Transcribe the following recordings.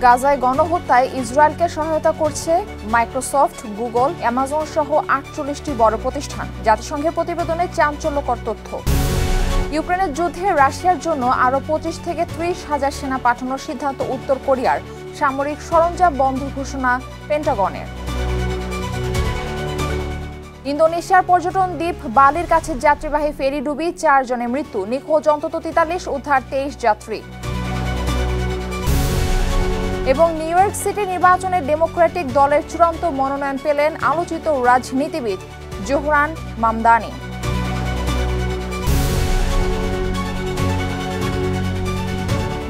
গাজায় গণহত্যায় ইসরায়েলকে সহায়তা করছে মাইক্রোসফট, গুগল, অ্যামাজন সহ ৪৮টি বড় প্রতিষ্ঠান। জাতিসংঘের প্রতিবেদনে চাঞ্চল্যকর তথ্য। ইউক্রেনের যুদ্ধে রাশিয়ার জন্য আরও ২৫ থেকে ৩০ হাজার সেনা পাঠানোর সিদ্ধান্ত উত্তর কোরিয়ার। সামরিক সরঞ্জাম বন্ধ ঘোষণা পেন্টাগনের। ইন্দোনেশিয়ার পর্যটন দ্বীপ বালির কাছে যাত্রীবাহী ফেরি ডুবি ৪ জনের মৃত্যু, নিখোঁজ অন্তত ৪৩, উদ্ধার ২৩ যাত্রী। এবং নিউ ইয়র্ক সিটি নির্বাচনে ডেমোক্রেটিক দলের চূড়ান্ত মনোনয়ন পেলেন আলোচিত রাজনীতিবিদ জোহরান মামদানি।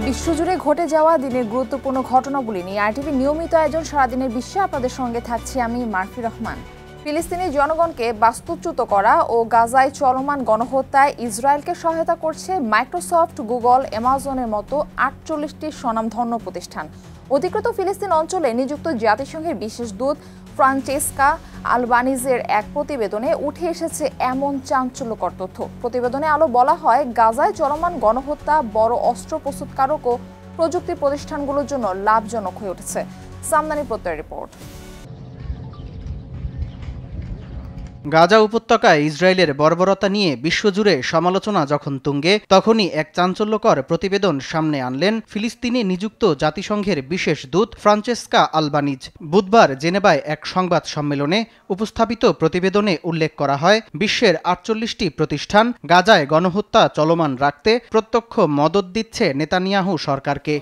বিশ্বজুড়ে ঘটে যাওয়া দিনের গুরুত্বপূর্ণ ঘটনাগুলি নিয়ে আরটিভি নিয়মিত আয়োজন সারাদিনের বিশ্বে আপনাদের সঙ্গে থাকছি আমি মারফি রহমান। ফিলিস্তিনি জনগণকে বাস্তুচ্যুত করা ও গাজায় চলমান গণহত্যায় ইসরায়েলকে সহায়তা করছে মাইক্রোসফট, গুগল, অ্যামাজনের মতো ৪৮টি স্বনামধন্য প্রতিষ্ঠান। অধিকৃত ফিলিস্তিন অঞ্চলে নিযুক্ত জাতিসংঘের বিশেষ দূত ফ্রান্সেস্কা আলবানিজের এক প্রতিবেদনে উঠে এসেছে এমন চাঞ্চল্যকর তথ্য। প্রতিবেদনে আলো বলা হয়, গাজায় চলমান গণহত্যা বড় অস্ত্র প্রস্তুতকারক ও প্রযুক্তি প্রতিষ্ঠানগুলোর জন্য লাভজনক হয়ে উঠেছে। সামদানি প্রত্যয়ের রিপোর্ট। গাজা উপত্যকায় ইসরায়েলের বর্বরতা নিয়ে বিশ্বজুড়ে সমালোচনা যখন তুঙ্গে, তখনই এক চাঞ্চল্যকর প্রতিবেদন সামনে আনলেন ফিলিস্তিনে নিযুক্ত জাতিসংঘের বিশেষ দূত ফ্রান্সেস্কা আলবানিজ। বুধবার জেনেভায় এক সংবাদ সম্মেলনে উপস্থাপিত প্রতিবেদনে উল্লেখ করা হয়, বিশ্বের ৪৮টি প্রতিষ্ঠান গাজায় গণহত্যা চলমান রাখতে প্রত্যক্ষ মদত দিচ্ছে নেতানিয়াহু সরকারকে।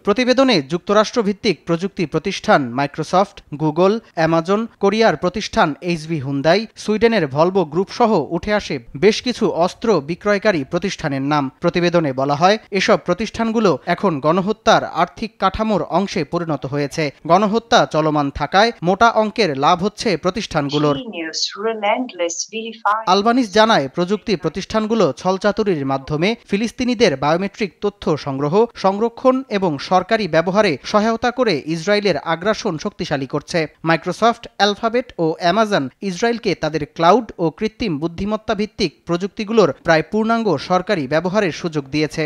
প্রতিবেদনে যুক্তরাষ্ট্রভিত্তিক প্রযুক্তি প্রতিষ্ঠান মাইক্রোসফট, গুগল, অ্যামাজন, কোরিয়ার প্রতিষ্ঠান এইচবি হুন্দাই, সুইডেনের ভলভো গ্রুপ সহ উঠে আসে বেশ কিছু অস্ত্র বিক্রয়কারী প্রতিষ্ঠানের নাম। প্রতিবেদনে বলা হয়, এসব প্রতিষ্ঠানগুলো এখন গণহত্যার আর্থিক কাঠামোর অংশে পরিণত হয়েছে। গণহত্যা চলমান থাকায় মোটা অঙ্কের লাভ হচ্ছে প্রতিষ্ঠানগুলোর। আলবানিজ জানায়, প্রযুক্তি প্রতিষ্ঠানগুলো ছলচাতুরির মাধ্যমে ফিলিস্তিনিদের বায়োমেট্রিক তথ্য সংগ্রহ, সংরক্ষণ এবং সরকারি ব্যবহারে সহায়তা করে ইসরায়েলের আগ্রাসন শক্তিশালী করছে। মাইক্রোসফট, অ্যালফাবেট ও অ্যামাজন ইসরায়েলকে তাদের ক্লাউড ও কৃত্রিম বুদ্ধিমত্তা ভিত্তিক প্রযুক্তিগুলোর প্রায় পূর্ণাঙ্গ সরকারি ব্যবহারের সুযোগ দিয়েছে।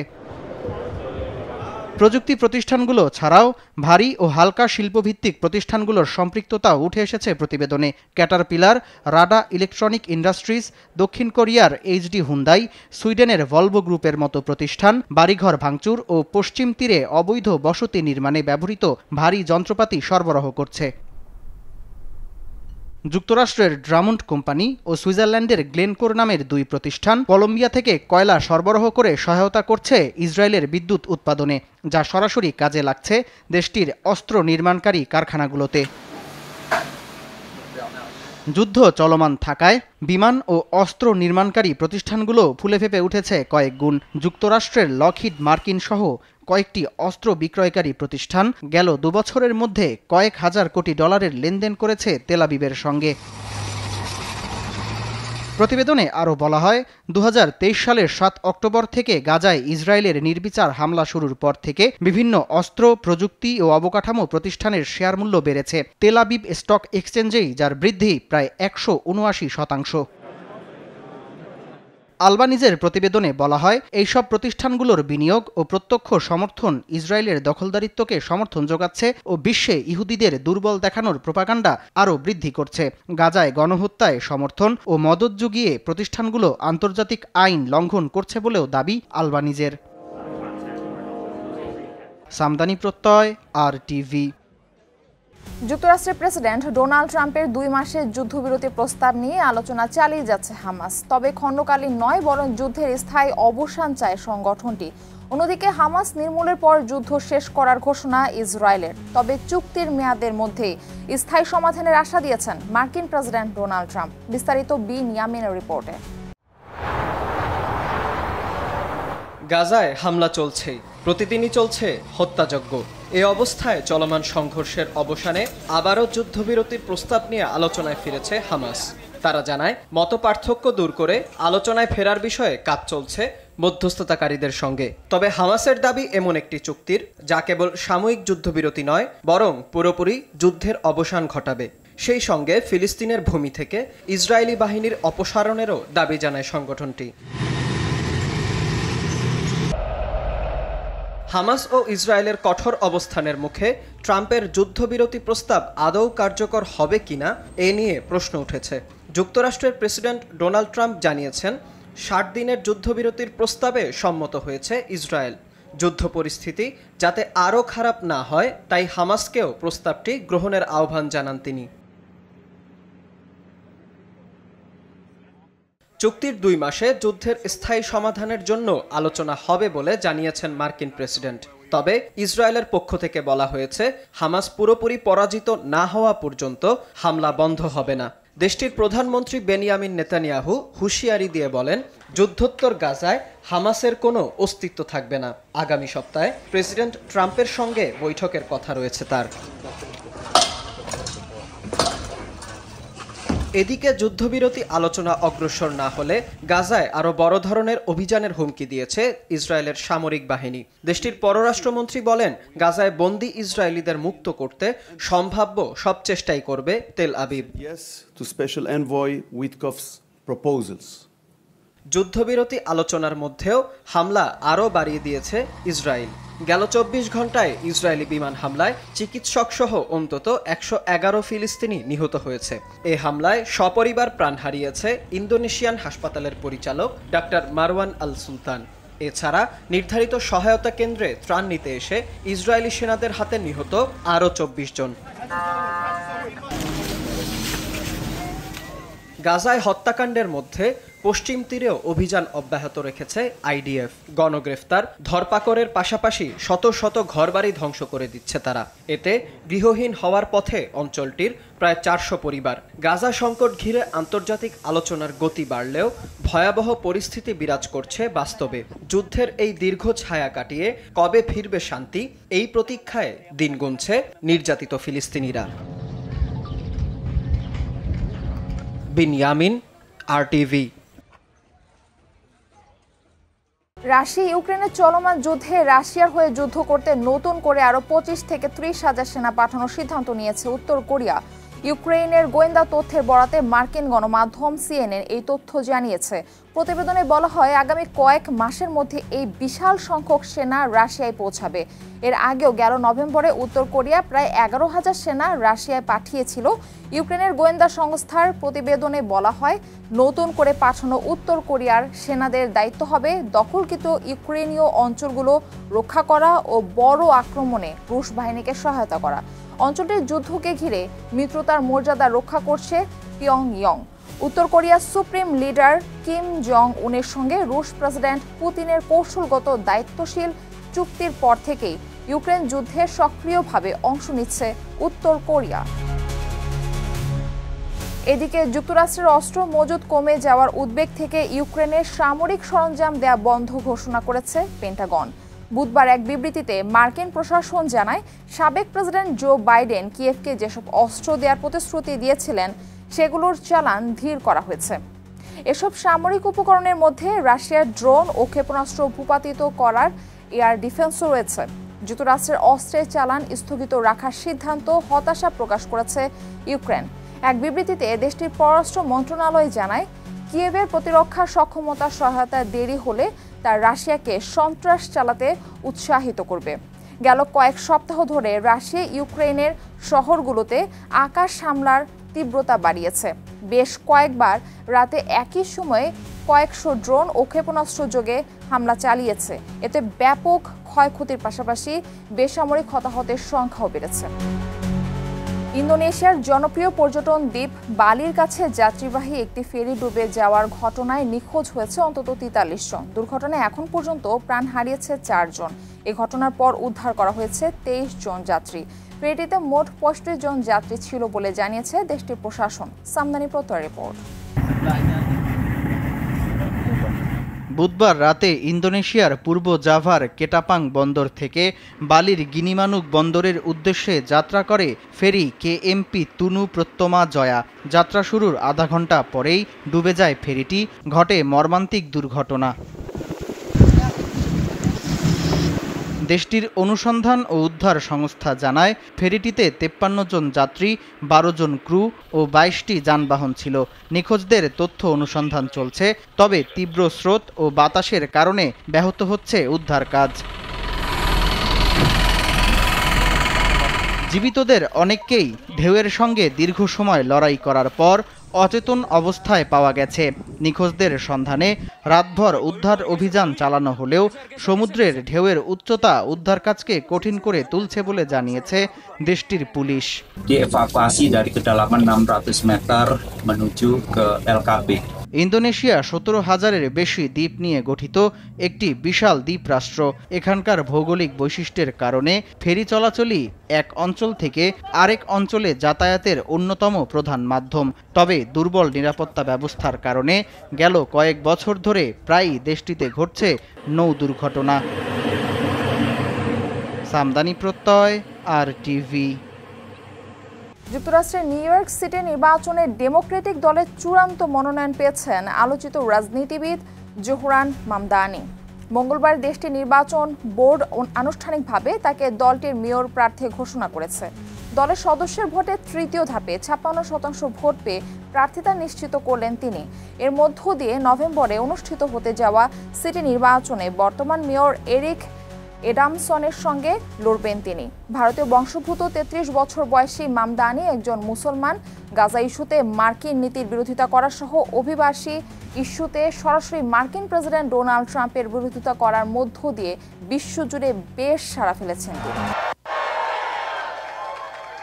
প্রযুক্তি প্রতিষ্ঠানগুলো ছাড়াও ভারী ও হালকা শিল্পভিত্তিক প্রতিষ্ঠানগুলোর সম্পৃক্ততাও উঠে এসেছে প্রতিবেদনে। ক্যাটারপিলার, রাডা ইলেকট্রনিক ইন্ডাস্ট্রিজ, দক্ষিণ কোরিয়ার এইচডি হুন্দাই, সুইডেনের ভলভো গ্রুপের মতো প্রতিষ্ঠান বাড়িঘর ভাঙচুর ও পশ্চিম তীরে অবৈধ বসতি নির্মাণে ব্যবহৃত ভারী যন্ত্রপাতি সরবরাহ করছে। যুক্তরাষ্ট্রের ড্রামন্ড কোম্পানি ও সুইজারল্যান্ডের গ্লেনকোর নামের ২ প্রতিষ্ঠান কলম্বিয়া থেকে কয়লা সরবরাহ করে সহায়তা করছে ইসরায়েলের বিদ্যুৎ উৎপাদনে, যা সরাসরি কাজে লাগছে দেশটির অস্ত্র নির্মাণকারী কারখানাগুলোতে। যুদ্ধ চলমান থাকায় বিমান ও অস্ত্র নির্মাণকারী প্রতিষ্ঠানগুলো ফুলে ফেঁপে উঠেছে কয়েক গুণ। যুক্তরাষ্ট্রের লকহিড মার্টিন সহ কয়েকটি অস্ত্র বিক্রয়কারী প্রতিষ্ঠান গেল ২ বছরের মধ্যে কয়েক হাজার কোটি ডলারের লেনদেন করেছে তেল আবিবের সঙ্গে। প্রতিবেদনে আরও বলা হয়, ২০২৩ সালের ৭ অক্টোবর থেকে গাজায় ইসরায়েলের নির্বিচার হামলা শুরুর পর থেকে বিভিন্ন অস্ত্র, প্রযুক্তি ও অবকাঠামো প্রতিষ্ঠানের শেয়ার মূল্য বেড়েছে। তেল আবিব স্টক এক্সচেঞ্জেই যার বৃদ্ধি প্রায় ১৭৯%। আলবানিজের প্রতিবেদনে বলা হয়, এইসব প্রতিষ্ঠানগুলোর বিনিয়োগ ও প্রত্যক্ষ সমর্থন ইসরায়েলের দখলদারিত্বকে সমর্থন যোগাচ্ছে ও বিশ্বে ইহুদিদের দুর্বল দেখানোর প্রোপাগান্ডা আরও বৃদ্ধি করছে। গাজায় গণহত্যায় সমর্থন ও মদত জুগিয়ে প্রতিষ্ঠানগুলো আন্তর্জাতিক আইন লঙ্ঘন করছে বলেও দাবি আলবানিজের। সামদানি প্রত্যয়, আরটিভি। যুক্তরাষ্ট্রের প্রেসিডেন্ট ডোনাল্ড ট্রাম্পের ২ মাসের যুদ্ধবিরতি প্রস্তাব নিয়ে আলোচনা চালিয়ে যাচ্ছে হামাস। তবে খণ্ডকালীন নয়, বরং যুদ্ধের স্থায়ী অবসান চায় সংগঠনটি। অন্যদিকে হামাস নির্মূলের পর যুদ্ধ শেষ করার ঘোষণা ইসরায়েলের। তবে চুক্তির মেয়াদের মধ্যেই স্থায়ী সমাধানের আশা দিয়েছেন মার্কিন প্রেসিডেন্ট ডোনাল্ড ট্রাম্প। বিস্তারিত বিনিয়ামিনের রিপোর্টে। গাজায় হামলা চলছে, প্রতিদিনই চলছে হত্যাযজ্ঞ। এ অবস্থায় চলমান সংঘর্ষের অবসানে আবারও যুদ্ধবিরতির প্রস্তাব নিয়ে আলোচনায় ফিরেছে হামাস। তারা জানায়, মতপার্থক্য দূর করে আলোচনায় ফেরার বিষয়ে কাজ চলছে মধ্যস্থতাকারীদের সঙ্গে। তবে হামাসের দাবি এমন একটি চুক্তির যা কেবল সাময়িক যুদ্ধবিরতি নয়, বরং পুরোপুরি যুদ্ধের অবসান ঘটাবে। সেই সঙ্গে ফিলিস্তিনের ভূমি থেকে ইসরায়েলি বাহিনীর অপসারণেরও দাবি জানায় সংগঠনটি। হামাস ও ইসরায়েলের কঠোর অবস্থানের মুখে ট্রাম্পের যুদ্ধবিরতি প্রস্তাব আদৌ কার্যকর হবে কিনা এ নিয়ে প্রশ্ন উঠেছে। যুক্তরাষ্ট্রের প্রেসিডেন্ট ডোনাল্ড ট্রাম্প জানিয়েছেন ৬০ দিনের যুদ্ধবিরতির প্রস্তাবে সম্মত হয়েছে ইসরায়েল। যুদ্ধ পরিস্থিতি যাতে আরও খারাপ না হয় তাই হামাসকেও প্রস্তাবটি গ্রহণের আহ্বান জানান তিনি। চুক্তির ২ মাসে যুদ্ধের স্থায়ী সমাধানের জন্য আলোচনা হবে বলে জানিয়েছেন মার্কিন প্রেসিডেন্ট। তবে ইসরায়েলের পক্ষ থেকে বলা হয়েছে হামাস পুরোপুরি পরাজিত না হওয়া পর্যন্ত হামলা বন্ধ হবে না। দেশটির প্রধানমন্ত্রী বেনিয়ামিন নেতানিয়াহু হুঁশিয়ারি দিয়ে বলেন, যুদ্ধোত্তর গাজায় হামাসের কোনো অস্তিত্ব থাকবে না। আগামী সপ্তাহে প্রেসিডেন্ট ট্রাম্পের সঙ্গে বৈঠকের কথা রয়েছে তার। এদিকে যুদ্ধবিরতি আলোচনা অগ্রসর না হলে গাজায় আরও বড় ধরনের অভিযানের হুমকি দিয়েছে ইসরায়েলের সামরিক বাহিনী। দেশটির পররাষ্ট্রমন্ত্রী বলেন, গাজায় বন্দী ইসরায়েলিদের মুক্ত করতে সম্ভাব্য সব চেষ্টাই করবে তেল আবিব। যুদ্ধবিরতি আলোচনার মধ্যেও হামলা আরও বাড়িয়ে দিয়েছে ইসরায়েল। গেল ২৪ ঘন্টায় ইসরায়েলি বিমান হামলায় চিকিৎসক সহ অন্তত ১১১ ফিলিস্তিনি নিহত হয়েছে। এ হামলায় সপরিবার প্রাণ হারিয়েছে ইন্দোনেশিয়ান হাসপাতালের পরিচালক ডাক্তার মারওয়ান আল সুলতান। এছাড়া নির্ধারিত সহায়তা কেন্দ্রে ত্রাণ নিতে এসে ইসরায়েলি সেনাদের হাতে নিহত আরও ২৪ জন। গাজায় হত্যাকাণ্ডের মধ্যে পশ্চিম তীরেও অভিযান অব্যাহত রেখেছে আইডিএফ। গণগ্রেফতার, ধরপাকড়ের পাশাপাশি শত শত ঘরবাড়ি ধ্বংস করে দিচ্ছে তারা। এতে গৃহহীন হওয়ার পথে অঞ্চলটির প্রায় ৪০০ পরিবার। গাজা সংকট ঘিরে আন্তর্জাতিক আলোচনার গতি বাড়লেও ভয়াবহ পরিস্থিতি বিরাজ করছে বাস্তবে। যুদ্ধের এই দীর্ঘ ছায়া কাটিয়ে কবে ফিরবে শান্তি, এই প্রতীক্ষায় দিন গুনছে নির্যাতিত ফিলিস্তিনিরা। বিনিয়ামিন, RTV। রাশিয়া ইউক্রেনের চলমান যুদ্ধে রাশিয়ার হয়ে যুদ্ধ করতে নতুন করে আরও ২৫ থেকে ৩০ হাজার সেনা পাঠানোর সিদ্ধান্ত নিয়েছে উত্তর কোরিয়া। ইউক্রেনের গোয়েন্দা তথ্যের বরাতে মার্কিন গণমাধ্যম CNN এই তথ্য জানিয়েছে। প্রতিবেদনে বলা হয়, আগামী কয়েক মাসের মধ্যে এই বিশাল সংখ্যক সেনা রাশিয়ায় পৌঁছাবে। এর আগেও গেল নভেম্বরে উত্তর কোরিয়া প্রায় ১১,০০০ সেনা রাশিয়ায় পাঠিয়েছিল। ইউক্রেনের গোয়েন্দা সংস্থার প্রতিবেদনে বলা হয়, নতুন করে পাঠানো উত্তর কোরিয়ার সেনাদের দায়িত্ব হবে দখলকৃত ইউক্রেনীয় অঞ্চলগুলো রক্ষা করা ও বড় আক্রমণে রুশ বাহিনীকে সহায়তা করা। অঞ্চলটির যুদ্ধকে ঘিরে মিত্রতার মর্যাদা রক্ষা করছে পিয়ংইয়ং। উত্তর কোরিয়ার সুপ্রিম লিডার কিম জং উনের সঙ্গে রুশ প্রেসিডেন্ট পুতিনের কৌশলগত দায়িত্বশীল চুক্তির পর থেকেই ইউক্রেন যুদ্ধে সক্রিয়ভাবে অংশ নিচ্ছে উত্তর কোরিয়া। এদিকে যুক্তরাষ্ট্রের অস্ত্র মজুত কমে যাওয়ার উদ্বেগ থেকে ইউক্রেনের সামরিক সরঞ্জাম দেয়া বন্ধ ঘোষণা করেছে পেন্টাগন। বুধবার এক বিবৃতিতে মার্কিন প্রশাসন জানায়, সাবেক প্রেসিডেন্ট জো বাইডেন কিয়েভকে যেসব অস্ত্র দেওয়ার প্রতিশ্রুতি দিয়েছিলেন সেগুলোর চালান ধীর করা হয়েছে। এসব সামরিক উপকরণের মধ্যে রাশিয়ার ড্রোন ও ক্ষেপণাস্ত্র ভূপাতিত করার এয়ার ডিফেন্সও রয়েছে। যুক্তরাষ্ট্রের অস্ত্রের চালান স্থগিত রাখার সিদ্ধান্ত হতাশা প্রকাশ করেছে ইউক্রেন। এক বিবৃতিতে দেশটির পররাষ্ট্র মন্ত্রণালয় জানায়, কিয়েভের প্রতিরক্ষা সক্ষমতা সহায়তা দেরি হলে তা রাশিয়াকে সন্ত্রাস চালাতে উৎসাহিত করবে। গেল কয়েক সপ্তাহ ধরে রাশিয়া ইউক্রেনের শহরগুলোতে আকাশ হামলার তীব্রতা বাড়িয়েছে। বেশ কয়েকবার রাতে একই সময়ে কয়েকশো ড্রোন ও ক্ষেপণাস্ত্র যোগে হামলা চালিয়েছে। এতে ব্যাপক ক্ষয়ক্ষতির পাশাপাশি বেসামরিক হতাহতের সংখ্যাও বেড়েছে। ইন্দোনেশিয়ার জনপ্রিয় পর্যটন দ্বীপ বালির কাছে যাত্রীবাহী একটি ফেরি ডুবে যাওয়ার ঘটনায় নিখোঁজ হয়েছে অন্তত ৪৩ জন। দুর্ঘটনায় এখন পর্যন্ত প্রাণ হারিয়েছে ৪ জন। এই ঘটনার পর উদ্ধার করা হয়েছে ২৩ জন যাত্রী। ফেরিটিতে মোট ৩৫ জন যাত্রী ছিল বলে জানিয়েছে দেশটির প্রশাসন। সামদানি প্রত্যয় রিপোর্ট। বুধবার রাতে ইন্দোনেশিয়ার পূর্ব জাভার কেটাপাং বন্দর থেকে বালির গিনিমানুক বন্দরের উদ্দেশ্যে যাত্রা করে ফেরি KMP তুনু প্রত্যমা জয়া। যাত্রা শুরুর আধা ঘন্টা পরেই ডুবে যায় ফেরিটি। ঘটে মর্মান্তিক দুর্ঘটনা। দেশটির অনুসন্ধান ও উদ্ধার সংস্থা জানায়, ফেরিটিতে ৫৩ জন যাত্রী, ১২ জন ক্রু ও ২২টি যানবাহন ছিল। নিখোঁজদের তথ্য অনুসন্ধান চলছে, তবে তীব্র স্রোত ও বাতাসের কারণে ব্যাহত হচ্ছে উদ্ধার কাজ। জীবিতদের অনেককেই ঢেউয়ের সঙ্গে দীর্ঘ সময় লড়াই করার পর অচেতন অবস্থায় পাওয়া গেছে। নিখোঁজদের সন্ধানে রাতভর উদ্ধার অভিযান চালানো hলেও সমুদ্রের ঢেউয়ের উচ্চতা উদ্ধার কাজকে কঠিন করে তুলছে বলে জানিয়েছে দেশটির পুলিশ। Dievakuasi dari kedalaman 600 meter menuju ke LKP. Indonesia 17,000-এর বেশি দ্বীপ নিয়ে গঠিত একটি বিশাল দ্বীপ রাষ্ট্র। এখানকার ভৌগোলিক বৈশিষ্ট্যের কারণে ফেরি চলাচলই এক অঞ্চল থেকে আরেক অঞ্চলে যাতায়াতের অন্যতম প্রধান মাধ্যম। তবে দুর্বল নিরাপত্তা ব্যবস্থার কারণে গেল কয়েক বছর ধরে প্রায়ই দেশটিতে ঘটছে নৌ দুর্ঘটনা। সামদানি প্রত্যয়, RTV। যুক্তরাষ্ট্রের নিউ ইয়র্ক সিটি নির্বাচনে ডেমোক্রেটিক দলের চূড়ান্ত মনোনয়ন পেয়েছেন আলোচিত রাজনীতিবিদ জোহরান মামদানি। মঙ্গলবার দেশটির নির্বাচন বোর্ড আনুষ্ঠানিকভাবে তাকে দলটির মেয়র প্রার্থী ঘোষণা করেছে। দলের সদস্যের ভোটে তৃতীয় ধাপে 56% ভোট পেয়ে প্রার্থিতা নিশ্চিত করলেন তিনি। এর মধ্য দিয়ে নভেম্বরে অনুষ্ঠিত হতে যাওয়া সিটি নির্বাচনে বর্তমান মেয়র এরিক এডামসনের সঙ্গে লড়বেন তিনি। ভারতীয় বংশোদ্ভূত 33 বছর বয়সী মামদানি একজন মুসলমান। গাজা ইস্যুতে মার্কিন নীতির বিরোধিতা করা সহ অভিবাসী ইস্যুতে সরাসরি মার্কিন প্রেসিডেন্ট ডোনাল্ড ট্রাম্পের বিরোধিতা করার মধ্য দিয়ে বিশ্বজুড়ে বেশ সাড়া ফেলেছেন তিনি।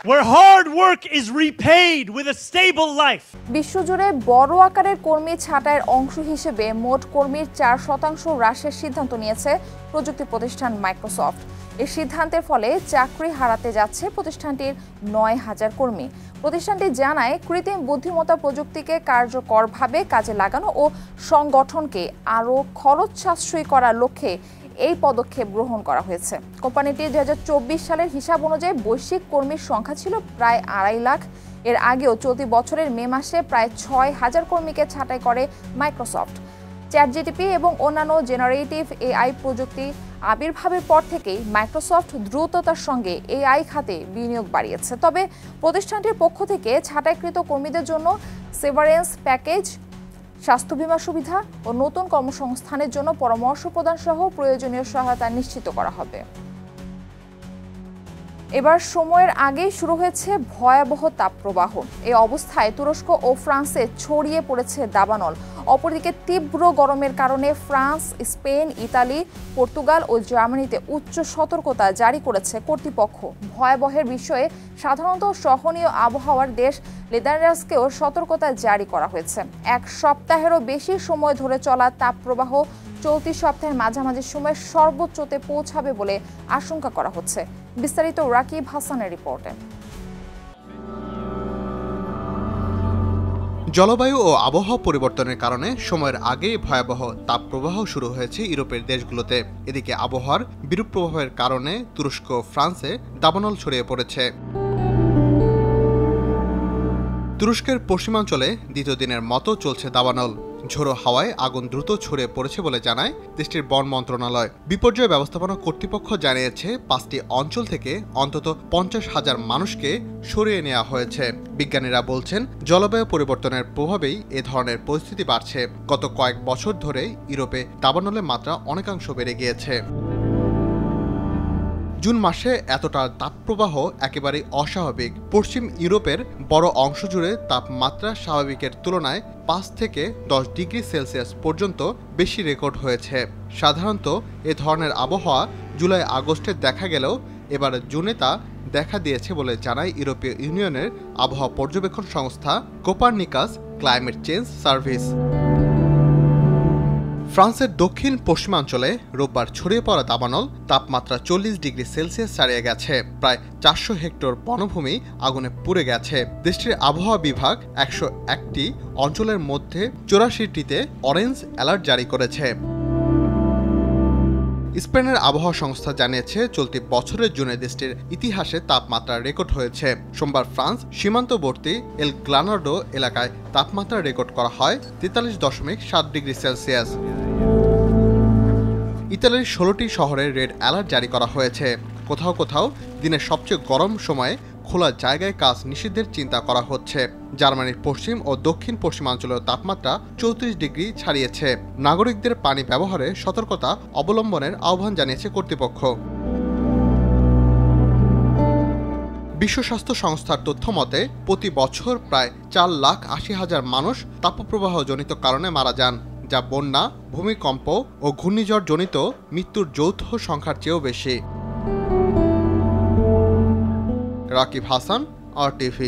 Where hard work is repaid with a stable life. বিশ্বজুড়ে বড় আকারের কর্মী ছাঁটাইয়ের অংশ হিসেবে মোট কর্মীর 4% হ্রাসের সিদ্ধান্ত নিয়েছে প্রযুক্তি প্রতিষ্ঠান মাইক্রোসফট। এই সিদ্ধান্তের ফলে চাকরি হারাতে যাচ্ছে প্রতিষ্ঠানটির 9,000 কর্মী। প্রতিষ্ঠানটি জানায়, কৃত্রিম বুদ্ধিমত্তা প্রযুক্তিকে কার্যকরভাবে কাজে লাগানো ও সংগঠনকে আরও খরচ সাশ্রয়ী করার লক্ষ্যে এই পদক্ষেপ গ্রহণ করা হয়েছে। কোম্পানিটির 2024 সালের হিসাব অনুযায়ী বৈশ্বিক কর্মীর সংখ্যা ছিল প্রায় 2.5 লাখ। এর আগেও চলতি বছরের মে মাসে প্রায় 6,000 কর্মীকে ছাঁটাই করে মাইক্রোসফট। চ্যাটজিপিটি এবং অন্যান্য জেনারেটিভ AI প্রযুক্তি আবির্ভাবের পর থেকেই মাইক্রোসফট দ্রুততার সঙ্গে AI খাতে বিনিয়োগ বাড়িয়েছে। তবে প্রতিষ্ঠানটির পক্ষ থেকে ছাঁটাইকৃত কর্মীদের জন্য সেভারেন্স প্যাকেজ, স্বাস্থ্য বীমা সুবিধা ও নতুন কর্মসংস্থানের জন্য পরামর্শ প্রদান সহ প্রয়োজনীয় সহায়তা নিশ্চিত করা হবে। এবার সময়ের আগেই শুরু হয়েছে ভয়াবহ তাপপ্রবাহ। এই অবস্থায় তুরস্ক ও ফ্রান্সে ছড়িয়ে পড়েছে দাবানল। অপরদিকে তীব্র গরমের কারণে ফ্রান্স, স্পেন, ইতালি, পর্তুগাল ও জার্মানিতে উচ্চ সতর্কতা জারি করেছে কর্তৃপক্ষ। ভয়াবহের বিষয়ে সাধারণত সহনীয় আবহাওয়ার দেশ নেদারল্যান্ডসকেও সতর্কতা জারি করা হয়েছে। এক সপ্তাহেরও বেশি সময় ধরে চলা তাপপ্রবাহ চলতি সপ্তাহের মাঝামাঝি সময়ে সর্বোচ্চতে পৌঁছাবে বলে আশঙ্কা করা হচ্ছে। বিস্তারিত রাকিব হাসানের রিপোর্টে। জলবায়ু ও আবহাওয়া পরিবর্তনের কারণে সময়ের আগেই ভয়াবহ তাপপ্রবাহ শুরু হয়েছে ইউরোপের দেশগুলোতে। এদিকে আবহাওয়ার বিরূপ প্রভাবের কারণে তুরস্ক, ফ্রান্সে দাবানল ছড়িয়ে পড়েছে। তুরস্কের পশ্চিমাঞ্চলে দ্বিতীয় দিনের মতো চলছে দাবানল। ঝোড়ো হাওয়ায় আগুন দ্রুত ছড়িয়ে পড়েছে বলে জানায় দেশটির বন মন্ত্রণালয়। বিপর্যয় ব্যবস্থাপনা কর্তৃপক্ষ জানিয়েছে 5টি অঞ্চল থেকে অন্তত 50,000 মানুষকে সরিয়ে নেওয়া হয়েছে। বিজ্ঞানীরা বলছেন, জলবায়ু পরিবর্তনের প্রভাবেই এ ধরনের পরিস্থিতি বাড়ছে। গত কয়েক বছর ধরে ইউরোপে দাবানলের মাত্রা অনেকাংশ বেড়ে গিয়েছে। জুন মাসে এতটা তাপপ্রবাহ একেবারেই অস্বাভাবিক। পশ্চিম ইউরোপের বড় অংশ জুড়ে তাপমাত্রা স্বাভাবিকের তুলনায় 5 থেকে 10 ডিগ্রি সেলসিয়াস পর্যন্ত বেশি রেকর্ড হয়েছে। সাধারণত এ ধরনের আবহাওয়া জুলাই আগস্টে দেখা গেলেও এবার জুনে তা দেখা দিয়েছে বলে জানায় ইউরোপীয় ইউনিয়নের আবহাওয়া পর্যবেক্ষণ সংস্থা কোপারনিকাস ক্লাইমেট চেঞ্জ সার্ভিস। ফ্রান্সের দক্ষিণ পশ্চিমাঞ্চলে রোববার ছড়িয়ে পড়া দাবানল তাপমাত্রা 40 ডিগ্রি সেলসিয়াস ছাড়িয়ে গেছে। প্রায় 400 হেক্টর বনভূমি আগুনে পুড়ে গেছে। দেশটির আবহাওয়া বিভাগ 101টি অঞ্চলের মধ্যে 84টিতে অরেঞ্জ অ্যালার্ট জারি করেছে। স্পেনের আবহাওয়া সংস্থা জানিয়েছে, চলতি বছরের জুনে দেশটির ইতিহাসে তাপমাত্রা রেকর্ড হয়েছে। সোমবার ফ্রান্স সীমান্তবর্তী এল গ্লানার্ডো এলাকায় তাপমাত্রা রেকর্ড করা হয় 43.7 ডিগ্রি সেলসিয়াস। ইতালির 16টি শহরে রেড অ্যালার্ট জারি করা হয়েছে। কোথাও কোথাও দিনের সবচেয়ে গরম সময়ে খোলা জায়গায় কাজ নিষিদ্ধের চিন্তা করা হচ্ছে। জার্মানির পশ্চিম ও দক্ষিণ পশ্চিমাঞ্চলের তাপমাত্রা 34 ডিগ্রি ছাড়িয়েছে। নাগরিকদের পানি ব্যবহারে সতর্কতা অবলম্বনের আহ্বান জানিয়েছে কর্তৃপক্ষ। বিশ্ব স্বাস্থ্য সংস্থার তথ্য মতে প্রতি বছর প্রায় 4,80,000 মানুষ তাপপ্রবাহজনিত কারণে মারা যান, যা বন্যা, ভূমিকম্প ও ঘূর্ণিঝড়জনিত মৃত্যুর যৌথ সংখ্যার চেয়েও বেশি। রাকিব হাসান, RTV।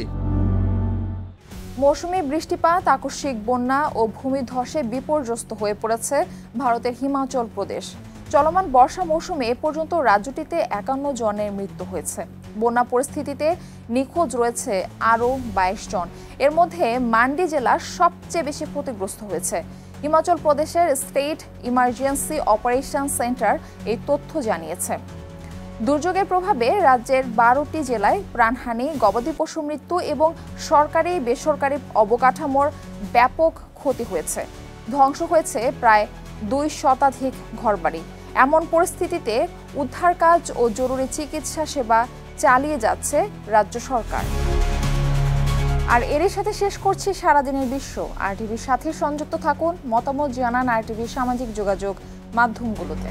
মৌসুমী বৃষ্টিপাত, আকস্মিক বন্যা ও ভূমিধসে বিপর্যস্ত হয়ে পড়েছে ভারতের হিমাচল প্রদেশ। চলমান বর্ষা মৌসুমে এ পর্যন্ত রাজ্যটিতে 51 জনের মৃত্যু হয়েছে। বন্যা পরিস্থিতিতে নিখোঁজ রয়েছে আরও 22 জন। এর মধ্যে মান্ডি জেলা সবচেয়ে বেশি ক্ষতিগ্রস্ত হয়েছে। হিমাচল প্রদেশের স্টেট ইমার্জেন্সি অপারেশন সেন্টার এই তথ্য জানিয়েছে। দুর্যোগের প্রভাবে রাজ্যের 12টি জেলায় প্রাণহানি, গবাদি পশু মৃত্যু এবং সরকারি বেসরকারি অবকাঠামোর ব্যাপক ক্ষতি হয়েছে। ধ্বংস হয়েছে প্রায় 2 শতাধিক ঘরবাড়ি। এমন পরিস্থিতিতে উদ্ধার কাজ ও জরুরি চিকিৎসা সেবা চালিয়ে যাচ্ছে রাজ্য সরকার। আর এরই সাথে শেষ করছি সারাদিনের বিশ্ব। RTVর সাথে সংযুক্ত থাকুন, মতামত জানান RTVর সামাজিক যোগাযোগ মাধ্যমগুলোতে।